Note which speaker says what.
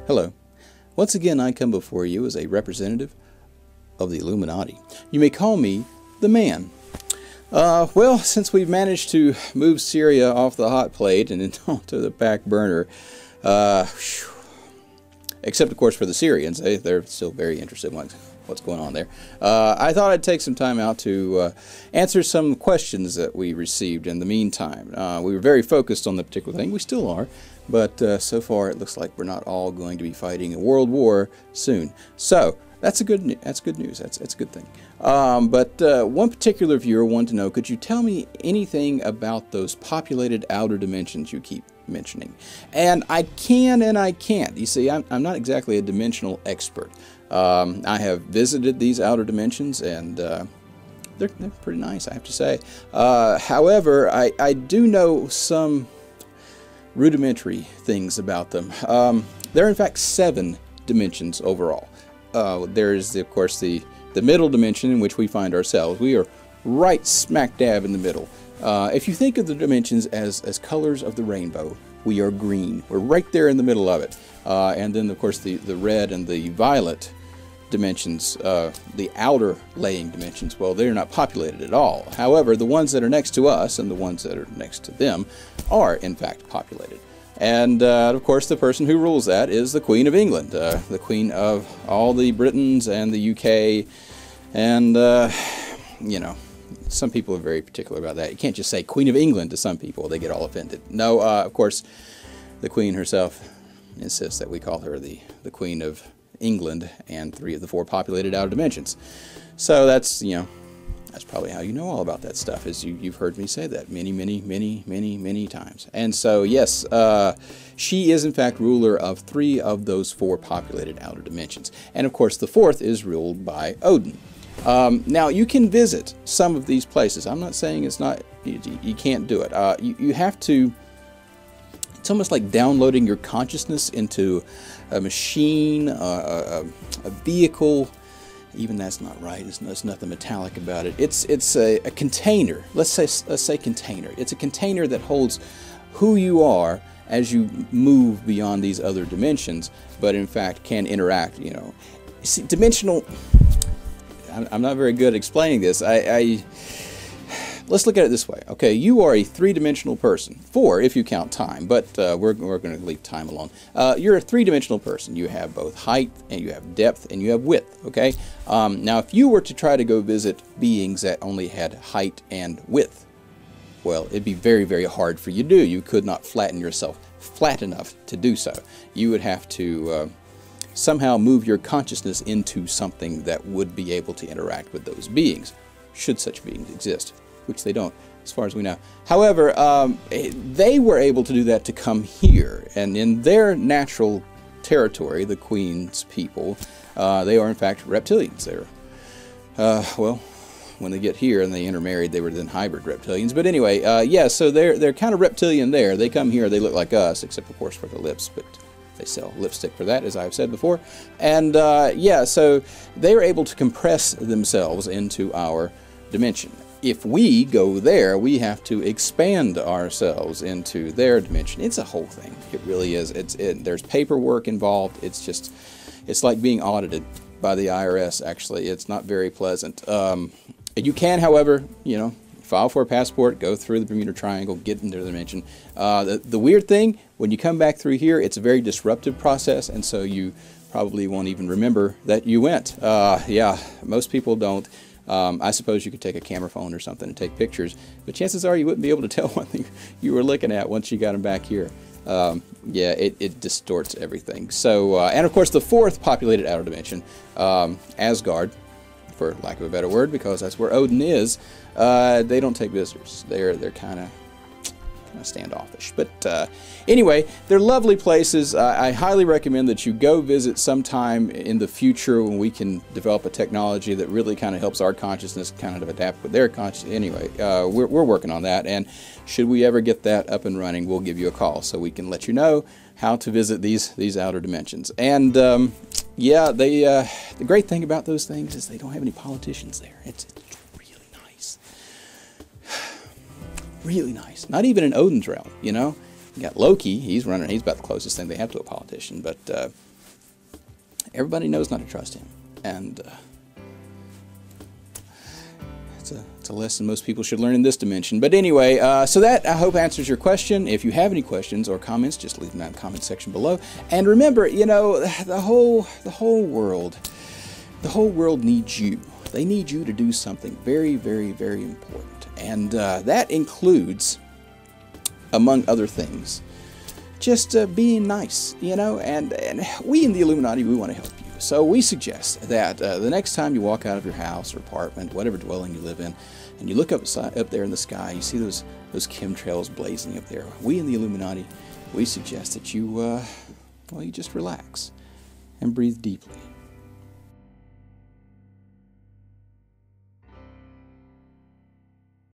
Speaker 1: Hello. Once again, I come before you as a representative of the Illuminati. You may call me the Man. Well, since we've managed to move Syria off the hot plate and onto the back burner, except of course for the Syrians, they're still very interested in what's going on there. I thought I'd take some time out to answer some questions that we received in the meantime. We were very focused on the particular thing. We still are, but so far it looks like we're not all going to be fighting a world war soon. So that's good news. That's a good thing. But one particular viewer wanted to know, could you tell me anything about those populated outer dimensions you keep mentioning? And I can and I can't. You see, I'm not exactly a dimensional expert. I have visited these outer dimensions, and they're pretty nice, I have to say. However, I do know some rudimentary things about them. There are in fact 7 dimensions overall. There's, of course, the middle dimension in which we find ourselves. We are right smack dab in the middle. If you think of the dimensions as colors of the rainbow, we are green. We're right there in the middle of it. And then, of course, the red and the violet dimensions, the outer laying dimensions, well, they're not populated at all. However, the ones that are next to us and the ones that are next to them are, in fact, populated. And, of course, the person who rules that is the Queen of England, the Queen of all the Britons and the UK. And, you know, some people are very particular about that. You can't just say Queen of England to some people. They get all offended. No, of course, the Queen herself insists that we call her the Queen of England and 3 of the 4 populated outer dimensions. So that's, you know, that's probably how you know all about that stuff, is you've heard me say that many times. And so, yes, she is in fact ruler of 3 of those 4 populated outer dimensions. And of course, the 4th is ruled by Odin. Now, you can visit some of these places. I'm not saying it's not, you can't do it. You have to, it's almost like downloading your consciousness into a machine, a vehicle. Even that's not right. There's nothing metallic about it. It's a container. Let's say container. It's a container that holds who you are as you move beyond these other dimensions, but in fact can interact. You know, see, dimensional. I'm not very good at explaining this. Let's look at it this way. Okay, you are a 3-dimensional person. 4 if you count time, but we're going to leave time alone. You're a 3-dimensional person. You have both height, and you have depth, and you have width, okay? Now, if you were to try to go visit beings that only had height and width, well, it'd be very, very hard for you to do. You could not flatten yourself flat enough to do so. You would have to somehow move your consciousness into something that would be able to interact with those beings, should such beings exist, which they don't, as far as we know. However, they were able to do that to come here, and in their natural territory, the Queen's people, they are in fact reptilians. They're, well, when they get here and they intermarried, they were then hybrid reptilians. But anyway, yeah, so they're kind of reptilian there. They come here, they look like us, except of course for the lips, but they sell lipstick for that, as I've said before. And yeah, so they were able to compress themselves into our dimension. If we go there, we have to expand ourselves into their dimension. It's a whole thing. It really is. There's paperwork involved. It's like being audited by the IRS, actually. It's not very pleasant. You can, however, you know, file for a passport, go through the Bermuda Triangle, get into the dimension. The weird thing, when you come back through here, it's a very disruptive process, and so you probably won't even remember that you went. Yeah, most people don't. I suppose you could take a camera phone or something and take pictures, but chances are you wouldn't be able to tell what you were looking at once you got them back here. Yeah, it distorts everything. So, and of course the 4th populated outer dimension, Asgard, for lack of a better word, because that's where Odin is, they don't take visitors. They're kind of standoffish. But anyway, they're lovely places. I highly recommend that you go visit sometime in the future when we can develop a technology that really kind of helps our consciousness kind of adapt with their consciousness. Anyway, we're working on that, and should we ever get that up and running, we'll give you a call so we can let you know how to visit these outer dimensions. And yeah, the great thing about those things is they don't have any politicians there. It's really nice. Really nice. Not even in Odin's realm, you know. You got Loki. He's about the closest thing they have to a politician. But everybody knows not to trust him. And it's a lesson most people should learn in this dimension. But anyway, so that, I hope, answers your question. If you have any questions or comments, just leave them in the comment section below. And remember, you know, the whole world needs you. They need you to do something very, very, very important. And that includes, among other things, just being nice, you know. And we in the Illuminati, we want to help you. So we suggest that the next time you walk out of your house or apartment, whatever dwelling you live in, and you look up there in the sky, you see those chemtrails blazing up there. We in the Illuminati, we suggest that you, well, you just relax and breathe deeply.